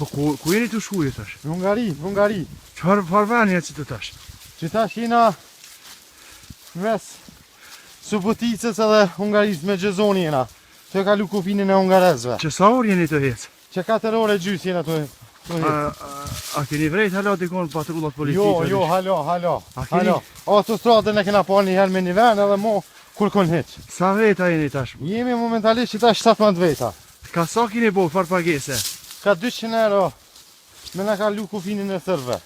Po ku jeni të shkuje tash? Në Hungari. Çfarë vani që të tash? Që tash jena mes Suboticës edhe Hungarisë me Gjezoni jena. Të kalu kufinin e hungarezve. Që sa orë jeni të hecë? Që 4 orë gjys jena të A keni vrejt hala dikon patrullat politike? Jo, halo. A keni? Autostradën e kena pa një herë me një ven edhe mo kur kon hiq. Sa veta jeni tash? Jemi momentalisht që tash 17 veta. Ka sa keni bo farë pagese? Ka 200 euro me na kalu kufinin e sërve.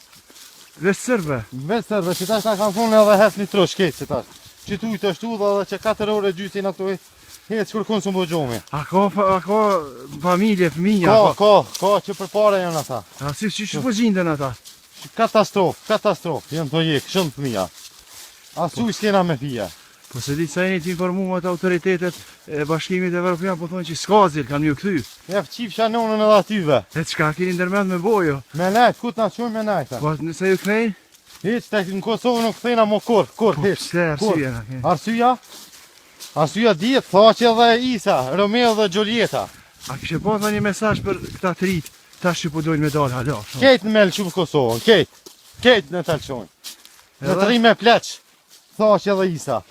Dhe sërbe? Vetë sërve që tash na kanë thonë edhe hes një trosh keq që tash. Që tu i të shtu dhe që 4 orë gjys jena të hec kur kon së më gjomi. A ka familje, fëmija? Ka që për pare janë ata. A si që po gjindën ata? Katastrof, janë të jekë, shumë të mija. Asu i s'kena me fija. Po se ditë sa jeni të informuar të autoritetet e Bashkimit Evropian, po thonë që s'ka zil, kanë ju këthy. Jef qip shanonën edhe atyve. E çka keni ndërmend me bojo? Me najt, ku t'na qojnë me najta? Po nëse ju kthejnë? Hiq, tek në Kosovë nuk thejna mo kur, hiq. Pse arsyeja na keni? Arsyeja djetë, thaqe dhe Isa, Romeo dhe Gjulieta. A kishe pas një mesazh për këta të rit, tash që po dojnë me dalë hala? Kejt në me lëshu Kosovën, kejt në të lëshojnë. Në të rime pleq, thaqe dhe Isa.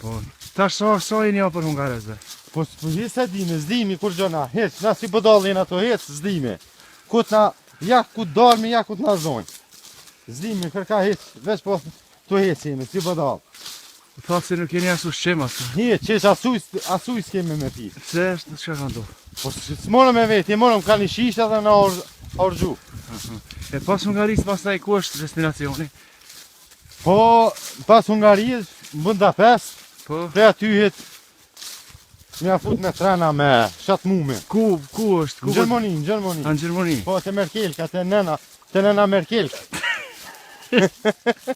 Po, tash sa jeni ja për hungarezve? Po hiq se dimi, zdimi kur gjona, hiq, na si bëdallin ato hiq, zdimi. Kut na, ja ku dalmi, ja ku t'na zonjë. Zdimi, kërka hiq, veç po të hiq jemi, si bëdall. Thakë se nuk jeni as ushqim asë. Hiq, qesh asuj s'kemi me pi. Pse është, çka ka ndodhur? Po s'morëm me veti, morëm ka një shisha dhe na orgju. E pas Hungarisë pastaj ku është destinacioni? Po, pas Hungarisë, Budapest, Po, pre aty hit, mja fut me trena me shatë mume. ku është? Në Gjermoni. Në Gjermoni. Po, të Merkelka, të nena Merkelka.